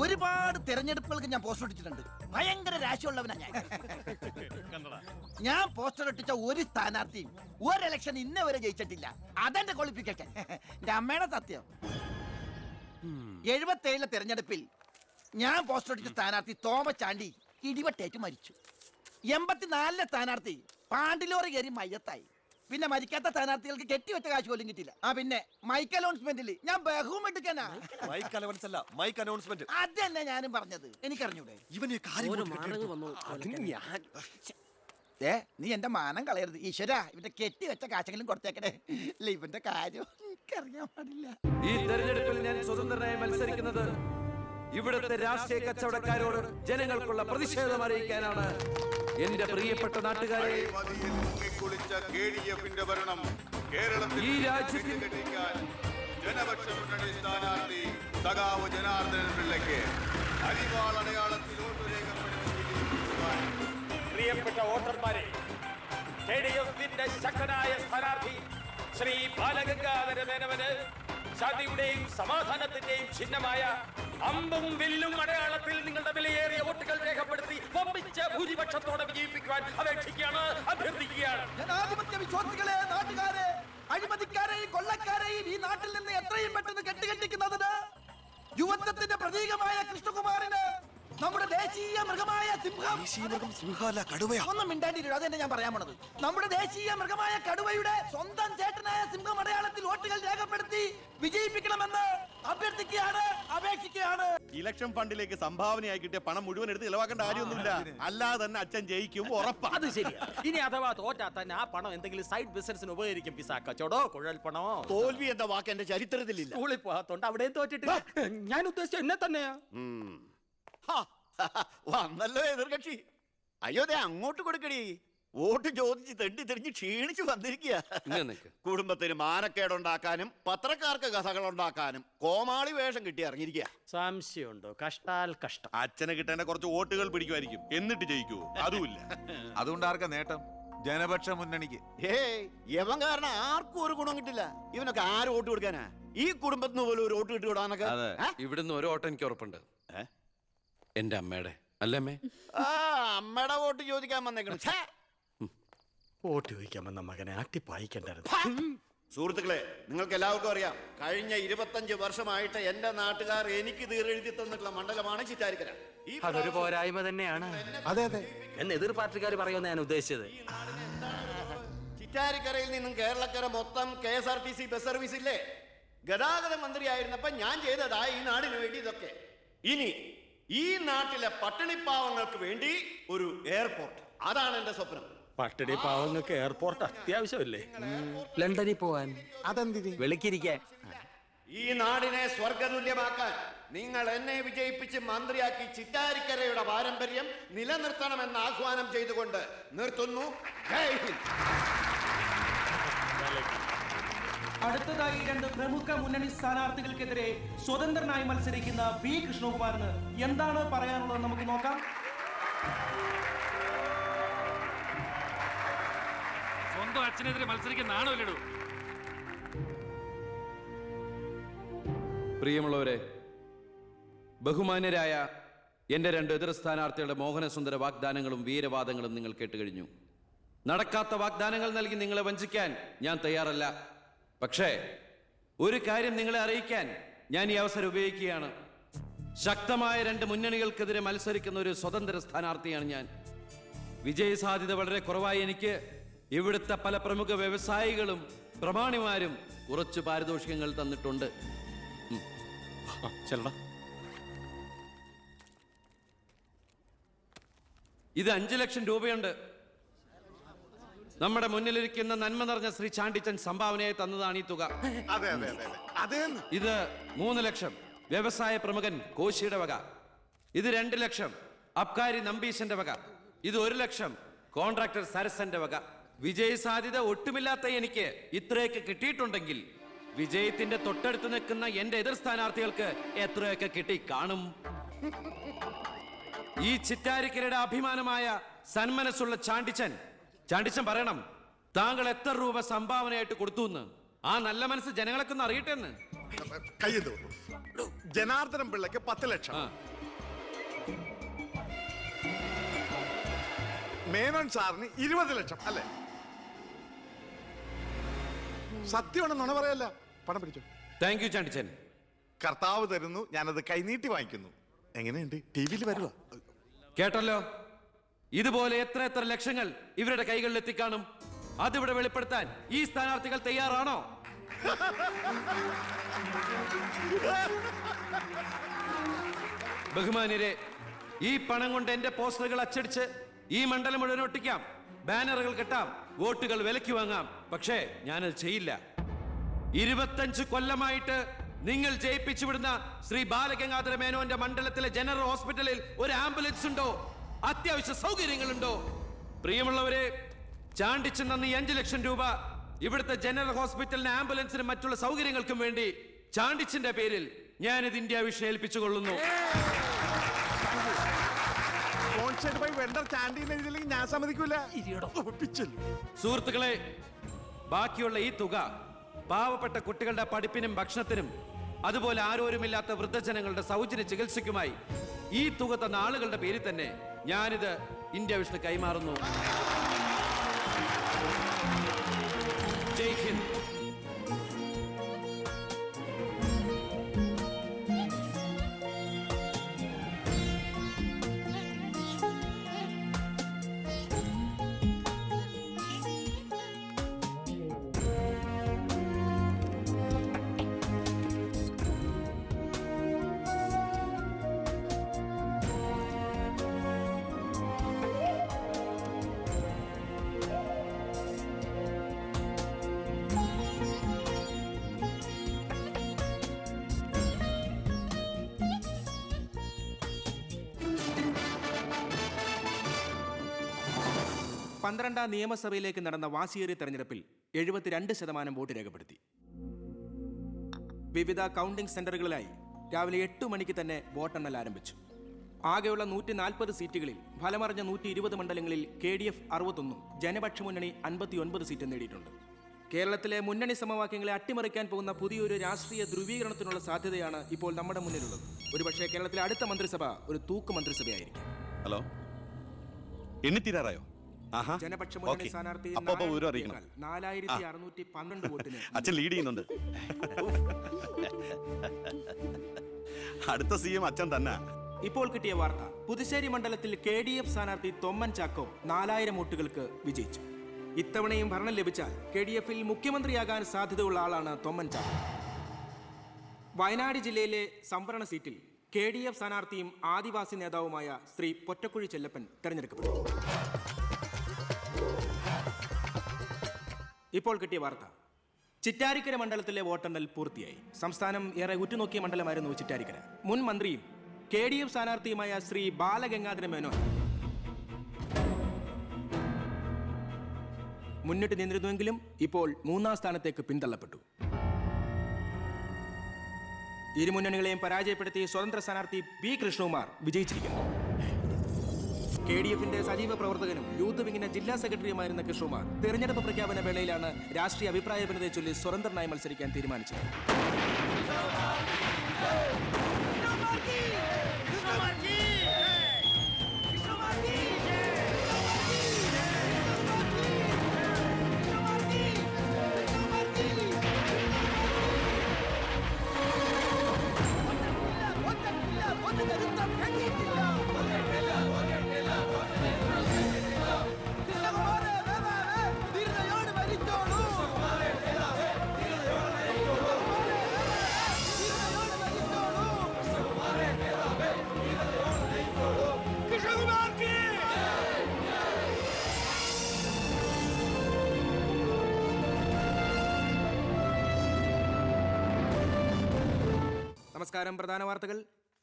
ഒരുപാട് തെരഞ്ഞെടുപ്പുകൾക്ക് ഞാൻ പോസ്റ്റർ ഒട്ടിച്ചിട്ടുണ്ട്. ഭയങ്കര രാശിയുള്ളവനാ ഞാൻ. ഞാൻ പോസ്റ്റർ ഒട്ടിച്ച ഒരു സ്ഥാനാർത്ഥിയും ഒരു ഇലക്ഷൻ ഇന്നേ വരെ ജയിച്ചിട്ടില്ല. അതെന്റെ ക്വാളിഫിക്കേഷൻ. എന്റെ അമ്മയുടെ സത്യം. 77 തെരഞ്ഞെടുപ്പിൽ ഞാൻ പോസ്റ്റർ ഒട്ടിച്ച സ്ഥാനാർത്ഥി തോമസ് ചാണ്ടി ഇടിവട്ടേറ്റ് മരിച്ചു. 84 സ്ഥാനാർത്ഥി പാണ്ടിലോറി കയറി മയ്യത്തായി. പിന്നെ മരിക്കാത്ത സ്ഥാനാർത്ഥികൾക്ക് കെട്ടിവെച്ച കാശ് പോലും കിട്ടില്ല. പിന്നെ മൈക്ക് അനൗൺസ്മെന്റിൽ ഞാൻ ബഹുമെടുക്കാനാ. അത് തന്നെ ഞാനും പറഞ്ഞത്. എനിക്കറിഞ്ഞൂടെ? നീ എന്റെ മാനം കളയരുത് ഈശ്വര. ഇവന്റെ കെട്ടിവെച്ച കാശെങ്കിലും കൊടുത്തേക്കണേ. ഇല്ല, ഇവന്റെ കാര്യം എനിക്കറിയാൻ പാടില്ല. ഈ തെരഞ്ഞെടുപ്പിൽ ഞാൻ സ്വതന്ത്രനായി മത്സരിക്കുന്നത് ഇവിടുത്തെ രാഷ്ട്രീയ കച്ചവടക്കാരോട് ജനങ്ങൾക്കുള്ള പ്രതിഷേധം അറിയിക്കാനാണ്. എന്റെ പ്രിയപ്പെട്ട നാട്ടുകാരെ, ഈ രാജ്യത്തിൽ ജനപക്ഷ മുന്നണി സ്ഥാനാർത്ഥി സഖാവ് ജനാർദ്ദനൻ പിള്ളയ്ക്ക് അരിവാൾ അടയാളത്തിൽ വോട്ട് രേഖപ്പെടുത്തി. പ്രിയപ്പെട്ട വോട്ടർമാരെ, KDFന്റെ ശക്തനായ സ്ഥാനാർത്ഥി ശ്രീ ബാലഗംഗാധര മേനോന് ശാന്തിയുടെയും സമാധാനത്തിന്റെയും ചിഹ്നമായ അമ്പും വില്ലും അടയാളത്തിൽ നിങ്ങളുടെ വിലയേറിയ വോട്ടുകൾ രേഖപ്പെടുത്തി വമ്പിച്ച ഭൂരിപക്ഷത്തോടെ വിജയിപ്പിക്കുവാൻ അപേക്ഷിക്കുകയാണ്, അഭ്യർത്ഥിക്കുകയാണ്. ജനാധിപത്യ വിശ്വാസികളെ, നാട്ടുകാരെ, അഴിമതിക്കാരെയും കൊള്ളക്കാരെയും ഈ നാട്ടിൽ നിന്ന് എത്രയും പെട്ടെന്ന് കെട്ടുകെട്ടിക്കുന്നതിന് യുവത്വത്തിന്റെ പ്രതീകമായ കൃഷ്ണകുമാറിന് നമ്മുടെ ദേശീയ മൃഗമായ സിംഹം, ഒന്നും മിണ്ടാണ്ടിരിക്കും, അതെന്നെ ഞാൻ പറയാൻ പോണത്. നമ്മുടെ ദേശീയ മൃഗമായ കടുവയുടെ സ്വന്തം ചേട്ടനായ സിംഹം അടയാളത്തിൽ വോട്ടുകൾ രേഖപ്പെടുത്തി വിജയിപ്പിക്കണമെന്ന് അഭ്യർത്ഥിക്കുകയാണ്, അപേക്ഷിക്കുകയാണ്. ഇലക്ഷൻ ഫണ്ടിലേക്ക് സംഭാവനയായി കിട്ടിയ പണം മുഴുവൻ എടുത്ത് ഇളവാക്കേണ്ട കാര്യമൊന്നുമില്ല. അല്ലാതെ തന്നെ അച്ഛൻ ജയിക്കും, ഉറപ്പാണ്. അത് ശരിയാ. ഇനി അഥവാ തോറ്റാ തന്നെ ആ പണം എന്തെങ്കിലും സൈഡ് ബിസിനസിന് ഉപകരിക്കും. പിസ കച്ചവടോ കുഴൽ പണമോ. തോൽവി എന്ന വാക്ക് എന്റെ ചരിത്രത്തിലില്ല. സ്കൂളിൽ പോകാത്തോണ്ട് അവിടെയും തോറ്റിട്ടില്ല. ഞാൻ ഉദ്ദേശിച്ച എന്നെ തന്നെയാ. വന്നല്ലോ എതിർകക്ഷി. അയ്യോ, ദേ അങ്ങോട്ട് കൊടുക്കടി. വോട്ട് ചോദിച്ച് തെണ്ടി തെരിഞ്ഞ് ക്ഷീണിച്ച് വന്നിരിക്കുക. കുടുംബത്തിന് മാനക്കേടുണ്ടാക്കാനും പത്രക്കാർക്ക് കഥകൾ ഉണ്ടാക്കാനും കോമാളി വേഷം കിട്ടി ഇറങ്ങിയിരിക്കുക. സംശയമുണ്ടോ? കഷ്ടാൽ കഷ്ടം. അച്ഛനെ കിട്ടേണ്ട കുറച്ച് വോട്ടുകൾ പിടിക്കുമായിരിക്കും, എന്നിട്ട് ജയിക്കൂ? അതുമില്ല. അതുകൊണ്ട് ആർക്കാ നേട്ടം? ജനപക്ഷ മുന്നണിക്ക്. യവൻ കാരണം ആർക്കും ഒരു ഗുണം കിട്ടില്ല. ഇവനൊക്കെ ആര് വോട്ട് കൊടുക്കാനാ? ഈ കുടുംബത്തിന് പോലും ഒരു വോട്ട് കിട്ടിവിടാനൊക്കെ. ഇവിടുന്ന് ഒരു ഓട്ടം എനിക്ക് ഉറപ്പുണ്ട്. എന്റെ അമ്മയുടെ അല്ലമ്മേ. അമ്മയുടെ വോട്ട് ചോദിക്കാൻ വന്നേക്കണം. വോട്ട് ചോദിക്കാൻ വന്ന മകനെ ആട്ടിപ്പായിക്കണ്ടായിരുന്നു. സുഹൃത്തുക്കളെ, നിങ്ങൾക്ക് എല്ലാവർക്കും അറിയാം, കഴിഞ്ഞ 25 വർഷമായിട്ട് എന്റെ നാട്ടുകാർ എനിക്ക് തീരെഴുതി തന്നിട്ടുള്ള മണ്ഡലമാണ് ചിറ്റാരിക്കര. അതൊരു പോരായ്മ തന്നെയാണ്. അതെ അതെ, എന്ന് എതിർ പാർട്ടിക്കാർ പറയുമെന്ന് ഞാൻ ഉദ്ദേശിച്ചത്. ചിറ്റാരിക്കരയിൽ നിന്നും കേരളക്കര മൊത്തം KSRTC ബസ് സർവീസ് ഇല്ലേ? ഗതാഗത മന്ത്രിയായിരുന്നപ്പോ ഞാൻ ചെയ്തതാ ഈ നാടിന് വേണ്ടി ഇതൊക്കെ. ഇനി ഈ നാട്ടിലെ പട്ടിണിപ്പാവങ്ങൾക്ക് വേണ്ടി ഒരു എയർപോർട്ട്, അതാണ് എന്റെ സ്വപ്നം. പട്ടിണി പാവങ്ങൾക്ക് എയർപോർട്ട് അത്യാവശ്യമല്ലേ? ലണ്ടനിൽ പോവാൻ, അതെന്തിന്? വെളിക്കിരിക്കാൻ. ഈ നാടിനെ സ്വർഗതുല്യമാക്കാൻ നിങ്ങൾ എന്നെ വിജയിപ്പിച്ച് മന്ത്രിയാക്കി ചിറ്റാരിക്കരയുടെ പാരമ്പര്യം നിലനിർത്തണമെന്ന് ആഹ്വാനം ചെയ്തുകൊണ്ട് നിർത്തുന്നു. ജയ് ഹിന്ദ്. അടുത്തതായി 2 പ്രമുഖ മുന്നണി സ്ഥാനാർത്ഥികൾക്കെതിരെ സ്വതന്ത്രനായി മത്സരിക്കുന്ന ബി കൃഷ്ണകുമാറിന് എന്താണ് പറയാനുള്ളത് നമുക്ക് നോക്കാം. സ്വന്തം അച്ഛനെതിരെ മത്സരിക്കുന്നതാണോ ഇല്ലടൂ? പ്രിയമുള്ളവരെ, ബഹുമാന്യരായ എന്റെ 2 എതിർ സ്ഥാനാർത്ഥികളുടെ മോഹനസുന്ദര വാഗ്ദാനങ്ങളും വീരവാദങ്ങളും നിങ്ങൾ കേട്ടുകഴിഞ്ഞു. നടക്കാത്ത വാഗ്ദാനങ്ങൾ നൽകി നിങ്ങളെ വഞ്ചിക്കാൻ ഞാൻ തയ്യാറല്ല. പക്ഷേ ഒരു കാര്യം നിങ്ങളെ അറിയിക്കാൻ ഞാൻ ഈ അവസരം ഉപയോഗിക്കുകയാണ്. ശക്തമായ 2 മുന്നണികൾക്കെതിരെ മത്സരിക്കുന്ന ഒരു സ്വതന്ത്ര സ്ഥാനാർത്ഥിയാണ് ഞാൻ. വിജയ സാധ്യത വളരെ കുറവായി എനിക്ക് ഇവിടുത്തെ പല പ്രമുഖ വ്യവസായികളും പ്രമാണിമാരും കുറച്ച് പാരിതോഷികങ്ങൾ തന്നിട്ടുണ്ട്. ഇത് 5 ലക്ഷം രൂപയുണ്ട്. നമ്മുടെ മുന്നിലിരിക്കുന്ന നന്മ നിറഞ്ഞ ശ്രീ ചാണ്ടിച്ചൻ സംഭാവനയായി തന്നതാണ് ഈ തുക. ഇത് 3 ലക്ഷം വ്യവസായ പ്രമുഖൻ കോശിയുടെ വക. ഇത് 2 ലക്ഷം അബ്കാരി നമ്പീശന്റെ വക. ഇത് 1 ലക്ഷം കോൺട്രാക്ടർ സരസന്റെ വക. വിജയ സാധ്യത ഒട്ടുമില്ലാത്ത എനിക്ക് ഇത്രയൊക്കെ കിട്ടിയിട്ടുണ്ടെങ്കിൽ വിജയത്തിന്റെ തൊട്ടടുത്ത് നിൽക്കുന്ന എന്റെ എതിർ സ്ഥാനാർത്ഥികൾക്ക് എത്രയൊക്കെ കിട്ടി കാണും. ഈ ചിറ്റാരിക്കരയുടെ അഭിമാനമായ സന്മനസ്സുള്ള ചാണ്ടിച്ചൻ പറയണം, താങ്കൾ എത്ര രൂപ സംഭാവനയായിട്ട് കൊടുത്തു എന്ന്. ആ നല്ല മനസ്സ് ജനങ്ങളൊക്കെ ഒന്ന് അറിയട്ടെ എന്ന്. ജനാർദ്ദനം പിള്ളയ്ക്ക് 10 ലക്ഷം. ആ. മേനോൻ സാറിന് 20 ലക്ഷം അല്ലേ? സത്യമാണ്, നുണ പറയല്ല. പണം പിടിച്ചോ. Thank you Chandichan. കർത്താവ് തരുന്നു, ഞാനത് കൈനീട്ടി വാങ്ങിക്കുന്നു. എങ്ങനെയുണ്ട്? ടിവിയിൽ വരുക. കേട്ടല്ലോ, ഇതുപോലെ എത്ര എത്ര ലക്ഷങ്ങൾ ഇവരുടെ കൈകളിൽ എത്തിക്കാണും. അതിവിടെ വെളിപ്പെടുത്താൻ ഈ സ്ഥാനാർത്ഥികൾ തയ്യാറാണോ? ബഹുമാന്യരെ, ഈ പണം കൊണ്ട് എന്റെ പോസ്റ്ററുകൾ അച്ചടിച്ച് ഈ മണ്ഡലം മുഴുവൻ ഒട്ടിക്കാം, ബാനറുകൾ കെട്ടാം, വോട്ടുകൾ വിലയ്ക്ക് വാങ്ങാം. പക്ഷേ ഞാനത് ചെയ്യില്ല. 25 കൊല്ലമായിട്ട് നിങ്ങൾ ജയിപ്പിച്ചു വിടുന്ന ശ്രീ ബാലഗംഗാധര മേനോന്റെ മണ്ഡലത്തിലെ ജനറൽ ഹോസ്പിറ്റലിൽ ഒരു ആംബുലൻസ് ഉണ്ടോ? അത്യാവശ്യ സൗകര്യങ്ങളുണ്ടോ? പ്രിയമുള്ളവരെ, ചാണ്ടിച്ചൻ നന്ദി 5 ലക്ഷം രൂപ ഇവിടുത്തെ ജനറൽ ഹോസ്പിറ്റലിന് ആംബുലൻസിനും മറ്റുള്ള സൗകര്യങ്ങൾക്കും വേണ്ടി ചാണ്ടിച്ചന്റെ പേരിൽ ഞാനിത് ഇന്ത്യ വിഷൻ ഏൽപ്പിച്ചുകൊള്ളുന്നു. ഞാൻ സമ്മതിക്കൂല. സുഹൃത്തുക്കളെ, ബാക്കിയുള്ള ഈ തുക പാവപ്പെട്ട കുട്ടികളുടെ പഠിപ്പിനും ഭക്ഷണത്തിനും അതുപോലെ ആരോരുമില്ലാത്ത വൃദ്ധജനങ്ങളുടെ സൗജന്യ ചികിത്സയ്ക്കുമായി ഈ തുക തന്ന ആളുകളുടെ പേരിൽ തന്നെ ഞാനിത് ഇന്ത്യ വിഷ്ണു കൈമാറുന്നു. ജയ് ഹിന്ദ്. പന്ത്രണ്ടാം നിയമസഭയിലേക്ക് നടന്ന വാശിയേറിയ തെരഞ്ഞെടുപ്പിൽ 72% വോട്ട് രേഖപ്പെടുത്തി. വിവിധ കൗണ്ടിംഗ് സെന്ററുകളിലായി രാവിലെ 8 മണിക്ക് തന്നെ വോട്ടെണ്ണൽ ആരംഭിച്ചു. ആകെയുള്ള 140 സീറ്റുകളിൽ ഫലമറിഞ്ഞ 120 മണ്ഡലങ്ങളിൽ KDF 61, ജനപക്ഷ മുന്നണി 59 സീറ്റ് നേടിയിട്ടുണ്ട്. കേരളത്തിലെ മുന്നണി സമവാക്യങ്ങളെ അട്ടിമറിക്കാൻ പോകുന്ന പുതിയൊരു രാഷ്ട്രീയ ധ്രുവീകരണത്തിനുള്ള സാധ്യതയാണ് ഇപ്പോൾ നമ്മുടെ മുന്നിലുള്ളത്. ഒരുപക്ഷെ കേരളത്തിലെ അടുത്ത മന്ത്രിസഭ ഒരു തൂക്ക് മന്ത്രിസഭയായിരിക്കും. ഹലോ, എണ്ണിത്തീരാറായോ? ജനപക്ഷ മുന്നണി സ്ഥാനാർത്ഥി 4612 വോട്ടിന് അച്ഛൻ ലീഡ് ചെയ്യുന്നുണ്ട്. അടുത്ത CM അച്ഛൻ തന്നെ. ഇപ്പോൾ കിട്ടിയ വാർത്ത, പുതുശ്ശേരി മണ്ഡലത്തിൽ KDF സ്ഥാനാർത്ഥി തൊമ്മൻ ചാക്കോ 4000 വോട്ടുകൾക്ക് വിജയിച്ചു. ഇത്തവണയും ഭരണം ലഭിച്ചാൽ KDF-ൽ മുഖ്യമന്ത്രിയാകാൻ സാധ്യതയുള്ള ആളാണ് തൊമ്മൻ ചാക്കോ. വയനാട് ജില്ലയിലെ സംവരണ സീറ്റിൽ KDF സ്ഥാനാർത്ഥിയും ആദിവാസി നേതാവുമായ ശ്രീ പൊറ്റക്കുഴി ചെല്ലപ്പൻ തെരഞ്ഞെടുക്കപ്പെട്ടു. ഇപ്പോൾ കിട്ടിയ വാർത്ത, ചിറ്റാരിക്കര മണ്ഡലത്തിലെ വോട്ടെണ്ണൽ പൂർത്തിയായി. സംസ്ഥാനം ഏറെ ഉറ്റുനോക്കിയ മണ്ഡലമായിരുന്നു ചിറ്റാരിക്കര. മുൻ മന്ത്രിയും KDF സ്ഥാനാർത്ഥിയുമായ ശ്രീ ബാലഗംഗാധര മേനോൻ മുന്നിട്ട് നിന്നിരുന്നുവെങ്കിലും ഇപ്പോൾ 3ാം സ്ഥാനത്തേക്ക് പിന്തള്ളപ്പെട്ടു. ഇരു മുന്നണികളെയും പരാജയപ്പെടുത്തി സ്വതന്ത്ര സ്ഥാനാർത്ഥി P. കൃഷ്ണകുമാർ വിജയിച്ചിരിക്കുന്നു. KDF-ന്റെ സജീവ പ്രവർത്തകനും യൂത്ത് വിങ്ങിന്റെ ജില്ലാ സെക്രട്ടറിയുമായിരുന്ന കൃഷ്ണകുമാർ തെരഞ്ഞെടുപ്പ് പ്രഖ്യാപന വേളയിലാണ് രാഷ്ട്രീയ അഭിപ്രായ ഭിന്നതയെ ചൊല്ലി സ്വതന്ത്രനായി മത്സരിക്കാൻ തീരുമാനിച്ചത്. നമസ്കാരം. പ്രധാന വാർത്തകൾ.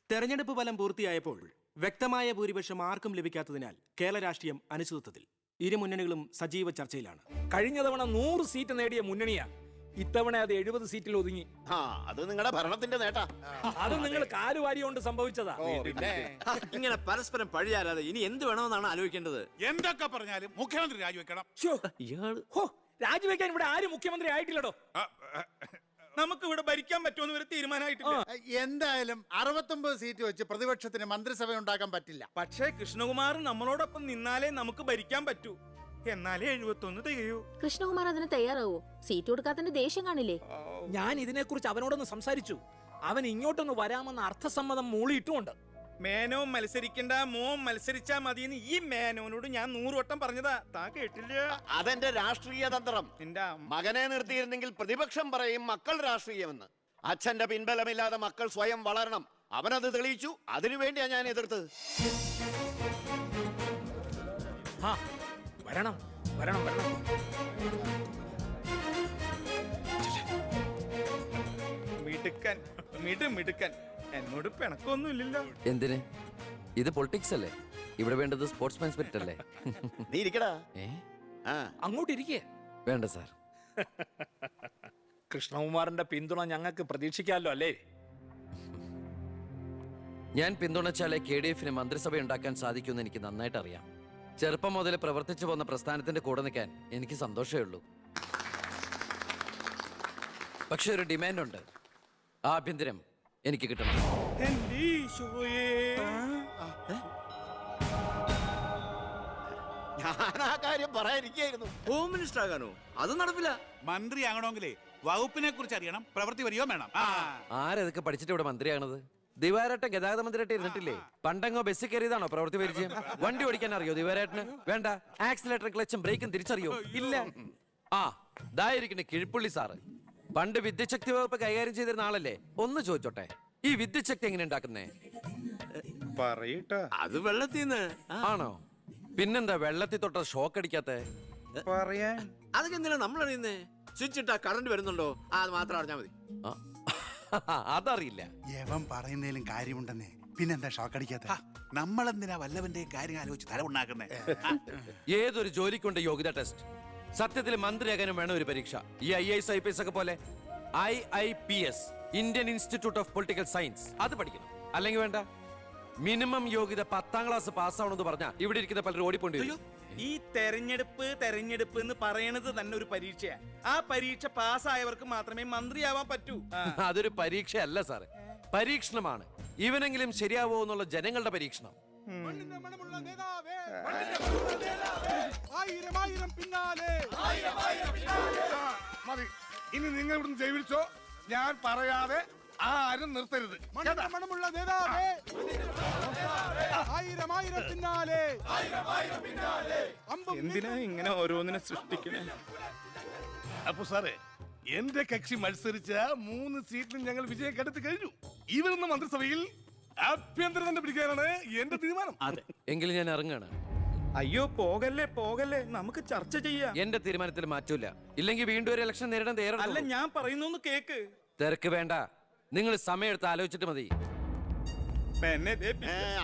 തെരഞ്ഞെടുപ്പ് ഫലം പൂർത്തിയായപ്പോൾ വ്യക്തമായ ഭൂരിപക്ഷം ആർക്കും ലഭിക്കാത്തതിനാൽ കേരള രാഷ്ട്രീയം അനിശ്ചിതത്വത്തിൽ. ഇരു മുന്നണികളും സജീവ ചർച്ചയിലാണ്. കഴിഞ്ഞ തവണ 100 സീറ്റ് നേടിയ മുന്നണിയാ, ഇത്തവണ അത് 70 സീറ്റിൽ ഒതുങ്ങി. അത് നിങ്ങളുടെ ഭരണത്തിന്റെ നേട്ടാ. അത് നിങ്ങൾ കാലുവാരി കൊണ്ട് സംഭവിച്ചതാ. ഇങ്ങനെ പരസ്പരം പഴിയാരാതെ ഇനി എന്ത് വേണമെന്നാണ് ആലോചിക്കേണ്ടത്. എന്തൊക്കെ പറഞ്ഞാലും മുഖ്യമന്ത്രി രാജിവെക്കണം. രാജിവെക്കാൻ ഇവിടെ ആരും മുഖ്യമന്ത്രി ആയിട്ടില്ലടോ. നമുക്ക് ഇവിടെ ഭരിക്കാൻ പറ്റുമെന്ന് ഒരു തീരുമാനമായിട്ടില്ല. എന്തായാലും 69 സീറ്റ് വെച്ച് പ്രതിപക്ഷത്തിന് മന്ത്രിസഭ ഉണ്ടാക്കാൻ പറ്റില്ല. പക്ഷേ കൃഷ്ണകുമാർ നമ്മളോടൊപ്പം നിന്നാലേ നമുക്ക് ഭരിക്കാൻ പറ്റൂ. എന്നാലേ 71 തികയൂ. കൃഷ്ണകുമാർ അതിന് തയ്യാറാവോ? സീറ്റ് കൊടുക്കാത്തതിന്റെ ദേഷ്യം കാണില്ലേ? ഞാൻ ഇതിനെക്കുറിച്ച് അവനോടൊന്ന് സംസാരിച്ചു. അവൻ ഇങ്ങോട്ടൊന്ന് വരാമെന്ന അർത്ഥസമ്മതം മൂളിയിട്ടുമുണ്ട്. മേനോൻ മത്സരിക്കണ്ട, മോൻ മത്സരിച്ചാ മതിയെന്ന് ഈ മേനോനോട് ഞാൻ 100 വട്ടം പറഞ്ഞതാ. താ കേട്ടില്ല. അതെന്റെ രാഷ്ട്രീയ തന്ത്രം. എന്റെ മകനെ നിർത്തിയിരുന്നെങ്കിൽ പ്രതിപക്ഷം പറയും മക്കൾ രാഷ്ട്രീയമെന്ന്. അച്ഛന്റെ പിൻബലമില്ലാതെ മക്കൾ സ്വയം വളരണം. അവനത് തെളിയിച്ചു. അതിനുവേണ്ടിയാ ഞാൻ എതിർത്തത്. വരണം വരണം വരണം. മിടുക്കൻ മിടുക്കൻ. എന്നോട് പിണക്കൊന്നുമില്ലല്ലോ. എന്തിന്? ഇത് പൊളിറ്റിക്സ് അല്ലേ? ഇവിടെ വേണ്ടത് സ്പോർട്സ്മാൻ സ്പിരിറ്റ് അല്ലേ? നീ ഇരിക്കടാ. അങ്ങോട്ട് ഇരിക്കേ. വേണ്ട സാർ. കൃഷ്ണകുമാറിന്റെ പിന്തുണ ഞങ്ങൾക്ക് പ്രതീക്ഷിക്കാമല്ലോ അല്ലേ? ഞാൻ പിന്തുണച്ചാലേ KDF മന്ത്രിസഭ ഉണ്ടാക്കാൻ സാധിക്കുമെന്ന് എനിക്ക് നന്നായിട്ട് അറിയാം. ചെറുപ്പം മുതൽ പ്രവർത്തിച്ചു പോന്ന പ്രസ്ഥാനത്തിന്റെ കൂടെ നിൽക്കാൻ എനിക്ക് സന്തോഷമേ ഉള്ളൂ. പക്ഷെ ഒരു ഡിമാൻഡ് ഉണ്ട്. ആഭ്യന്തരം എനിക്ക് കിട്ടണം. ഞാൻ ആ കാര്യം പറയാനിരിക്കായിരുന്നു. Home minister ആകാനോ? അത് നടപ്പില്ല. മന്ത്രി ആകണമെങ്കിലേ വകുപ്പിനെ കുറിച്ച് അറിയണം, പ്രവൃത്തി വരികയോ വേണം. ആരതൊക്കെ പഠിച്ചിട്ട് ഇവിടെ മന്ത്രിയാണത്? ദിവാരേട്ടൻ ഗതാഗത മന്ത്രിയായിട്ട് ഇരുന്നിട്ടില്ലേ? പണ്ടങ്ങോ ബസ്സിൽ കയറിയതാണോ പ്രവൃത്തി പരിചയം? വണ്ടി ഓടിക്കാൻ അറിയോ ദിവാരേട്ടന്? വേണ്ട. ആക്സിലേറ്റർ ക്ലച്ചും ബ്രേക്കും തിരിച്ചറിയോ? ഇല്ല. ദായിരിക്കണേ കിഴിപ്പുള്ളി സാറ്. പണ്ട് വിദ്യുച്ഛക്തി വകുപ്പ് കൈകാര്യം ചെയ്തിരുന്ന ആളല്ലേ? ഒന്ന് ചോദിച്ചോട്ടെ, ഈ വിദ്യുച്ഛക്തി എങ്ങനെ ഉണ്ടാക്കുന്നേ? അത് വെള്ളത്തിന്ന് ആണോ? പിന്നെന്താ വെള്ളത്തിൽ തൊട്ട ഷോക്ക് അടിക്കാത്ത? പറയാൻ അതൊക്കെ എന്തിനാ നമ്മൾ അറിയുന്നേ? സ്വിച്ച് ഇട്ടാ കറണ്ട് വരുന്നുണ്ടോ? അത് മാത്രം അറിഞ്ഞാ മതി. അതറിയില്ല. യവൻ പറയുന്നതിലും കാര്യമുണ്ടെന്നേ. പിന്നെന്താ ഷോക്ക് അടിക്കാത്ത? നമ്മളെന്തിനാ വല്ലവന്റെയും കാര്യം ആലോചിച്ച് തല ഉണ്ടാക്കുന്നേ? ഏതൊരു ജോലിക്കുണ്ട് യോഗ്യത ടെസ്റ്റ്. സത്യത്തിൽ മന്ത്രിയാകാനും വേണം ഒരു പരീക്ഷ. ഈ IAS IPS ഒക്കെ പോലെ IIPS, Indian institute of political science, അത് പഠിക്കണം. അല്ലെങ്കിൽ വേണ്ട. മിനിമം യോഗ്യത 10ാം ക്ലാസ് പാസ്സാവണമെന്ന് പറഞ്ഞാ ഇവിടെ ഇരിക്കുന്ന പലരും ഓടിപ്പോണ്ടി വരും. ഈ തെരഞ്ഞെടുപ്പ് എന്ന് പറയണത് തന്നെ ഒരു പരീക്ഷയാ. ആ പരീക്ഷ പാസ്സായവർക്ക് മാത്രമേ മന്ത്രിയാവാൻ പറ്റൂ. അതൊരു പരീക്ഷയല്ല സാറേ, പരീക്ഷണമാണ്. ഇവനെങ്കിലും ശരിയാവോ എന്നുള്ള ജനങ്ങളുടെ പരീക്ഷണം. മതി. ഇനി നിങ്ങൾ ഇവിടുന്ന് ജൈവിച്ചോ. ഞാൻ പറയാതെ ആരും നിർത്തരുത്. മണമുള്ള നേതാവേ, ആയിരം ആയിരം പിന്നാലെ. എന്തിനാ ഇങ്ങനെ ഓരോന്നിനെ സൃഷ്ടിക്കണേ? അപ്പൊ സാറേ, എന്റെ കക്ഷി മത്സരിച്ച 3 സീറ്റിലും ഞങ്ങൾ വിജയം കണ്ടെത്തി കഴിഞ്ഞു. ഇവരുന്ന മന്ത്രിസഭയിൽ ആഭ്യന്തരം തന്നെ പിടിക്കാനാണ് എന്റെ തീരുമാനം. എങ്കിലും ഞാൻ ഇറങ്ങാണ്. അയ്യോ പോകല്ലേ, നമുക്ക് ചർച്ച ചെയ്യാം. എന്റെ തീരുമാനത്തിൽ മാറ്റൂല. ഇല്ലെങ്കിൽ വീണ്ടും ഒരു ഇലക്ഷൻ നേരിടാൻ അല്ല, തയ്യാറല്ല. ഞാൻ പറയുന്നു കേക്ക്. തിരക്ക് വേണ്ട. നിങ്ങൾ സമയമെടുത്ത് ആലോചിച്ചിട്ട് മതി.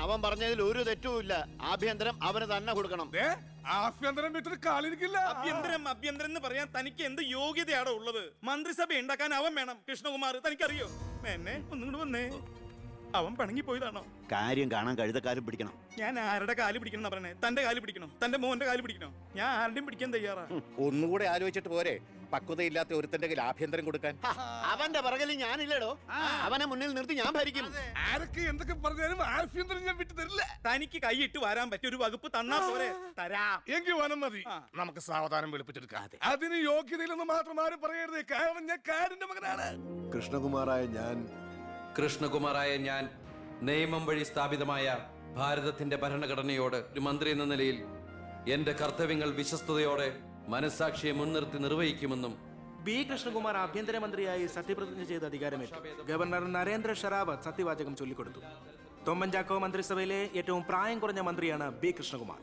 അവൻ പറഞ്ഞതിൽ ഒരു തെറ്റുമില്ല. ആഭ്യന്തരം അവന് തന്നെ കൊടുക്കണം. ആഭ്യന്തരം വിട്ടിട്ട് കാലിരിക്കില്ല. അഭ്യന്തരം എന്ന് പറയാൻ തനിക്ക് എന്ത് യോഗ്യതയാണോ ഉള്ളത്? മന്ത്രിസഭ ഉണ്ടാക്കാൻ അവൻ വേണം. കൃഷ്ണകുമാർ തനിക്കറിയോ? എന്നെ ഒന്നുകൂടെ വന്നേ. അവൻ പണങ്ങി പോയതാണോ? കാര്യം കാണാൻ കഴുതക്കാരും പിടിക്കണം. ഞാൻ ആരുടെ കാല് പിടിക്കണം പറഞ്ഞേ? തന്റെ കാല് പിടിക്കണോ? തന്റെ മോന്റെ കാല് പിടിക്കണോ? ഞാൻ ആരുടെയും പിടിക്കാൻ തയ്യാറാ. ഒന്നുകൂടെ ആലോചിച്ചിട്ട് പോരെ പക്വതയില്ലാത്ത ഒരുത്തന്റെ കയ്യിൽ ആഭ്യന്തരം കൊടുക്കാൻ. അവന്റെ പിറകിൽ ഞാനില്ലടോ. അവനെ മുന്നിൽ നിർത്തി ഞാൻ ഭരിക്കും. ആരൊക്കെ എന്തൊക്കെ പറഞ്ഞാലും ആഭ്യന്തരം ഞാൻ വിട്ടു തരില്ല. തനിക്ക് കൈയിട്ട് വരാൻ പറ്റിയ ഒരു വകുപ്പ് തന്നാ പോരെ? തരാം. എങ്കിൽ വനം മതി. നമുക്ക് സാവധാനം വെളുപ്പിച്ചെടുക്കാം. അതിന് യോഗ്യതയിലൊന്നും മാത്രം ആരും പറയരുത്. കാരണം ഞാൻ കാടിന്റെ മകനാണ്. കൃഷ്ണകുമാറായ ഞാൻ നിയമം വഴി സ്ഥാപിതമായ ഭാരതത്തിന്റെ ഭരണഘടനയോട് ഒരു മന്ത്രി എന്ന നിലയിൽ എന്റെ കർത്തവ്യങ്ങൾ വിശ്വസ്തയോടെ മനസാക്ഷിയെ മുൻനിർത്തി നിർവഹിക്കുമെന്നും ബി കൃഷ്ണകുമാർ ആഭ്യന്തരമന്ത്രിയായി സത്യപ്രതിജ്ഞ ചെയ്ത് അധികാരമേറ്റു. ഗവർണർ നരേന്ദ്ര ഷെറാവത്ത് സത്യവാചകം ചൊല്ലിക്കൊടുത്തു. തൊമ്മൻ ചാക്കോ മന്ത്രിസഭയിലെ ഏറ്റവും പ്രായം കുറഞ്ഞ മന്ത്രിയാണ് ബി കൃഷ്ണകുമാർ.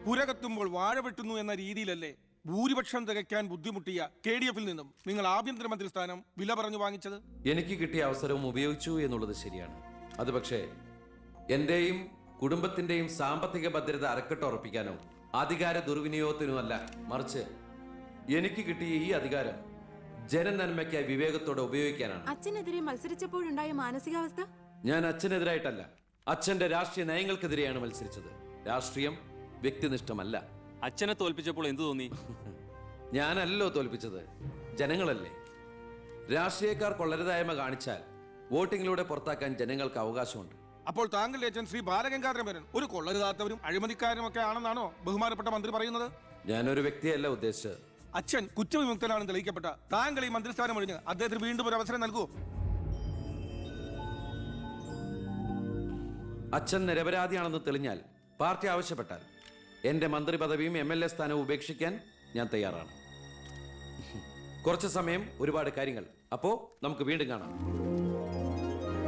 പുരകത്തുമ്പോൾ വാഴ വെട്ടുന്നു എന്ന രീതിയിലല്ലേ ഭൂരിപക്ഷം തികയ്ക്കാൻ ബുദ്ധിമുട്ടിയ KDF നിന്നും നിങ്ങൾ ആഭ്യന്തരമന്ത്രി സ്ഥാനം വില പറഞ്ഞു വാങ്ങിച്ചത്? എനിക്ക് കിട്ടിയ അവസരവും ഉപയോഗിച്ചു എന്നുള്ളത് ശരിയാണ്. അത് പക്ഷേ എന്റെയും കുടുംബത്തിന്റെയും സാമ്പത്തിക ഭദ്രത അരക്കെട്ടുറപ്പിക്കാനോ അധികാര ദുർവിനിയോഗത്തിനോ അല്ല, മറിച്ച് എനിക്ക് കിട്ടിയ ഈ അധികാരം ജനനന്മയ്ക്കായി വിവേകത്തോടെ ഉപയോഗിക്കാനാണ്. അച്ഛനെതിരെ മത്സരിച്ചപ്പോഴുണ്ടായ മാനസികാവസ്ഥ? ഞാൻ അച്ഛനെതിരായിട്ടല്ല, അച്ഛന്റെ രാഷ്ട്രീയ നയങ്ങൾക്കെതിരെയാണ് മത്സരിച്ചത്. രാഷ്ട്രീയം വ്യക്തിനിഷ്ഠമല്ല. അച്ഛനെ തോൽപ്പിച്ചപ്പോൾ എന്തു തോന്നി? ഞാനല്ലോ തോൽപ്പിച്ചത്, ജനങ്ങളല്ലേ. രാഷ്ട്രീയക്കാർ കൊള്ളരുതായ്മ കാണിച്ചാൽ വോട്ടിങ്ങിലൂടെ പുറത്താക്കാൻ ജനങ്ങൾക്ക് അവകാശമുണ്ട്. അപ്പോൾ താങ്കളുടെ അച്ഛൻ ശ്രീ ബാലഗംഗാധരൻ ഒരു കൊള്ളരുതാത്തവരും അഴിമതിക്കാരും ഒക്കെ ആണെന്നാണോ ബഹുമാനപ്പെട്ട മന്ത്രി പറയുന്നത്? ഞാനൊരു വ്യക്തിയല്ല ഉദ്ദേശിച്ചത്. അച്ഛൻ കുറ്റവിമുക്തനാണെന്ന് തെളിയിക്കപ്പെട്ട താങ്കൾ ഈ മന്ത്രിസ്ഥാനം ഒഴിഞ്ഞ് അദ്ദേഹത്തിന് വീണ്ടും ഒരു അവസരം നൽകുമോ? അച്ഛൻ നിരപരാധിയാണെന്ന് തെളിഞ്ഞാൽ പാർട്ടി ആവശ്യപ്പെട്ടാൽ എന്റെ മന്ത്രി പദവിയും MLA സ്ഥാനവും ഉപേക്ഷിക്കാൻ ഞാൻ തയ്യാറാണ്. കുറച്ച് സമയം, ഒരുപാട് കാര്യങ്ങൾ. അപ്പോ നമുക്ക് വീണ്ടും കാണാം.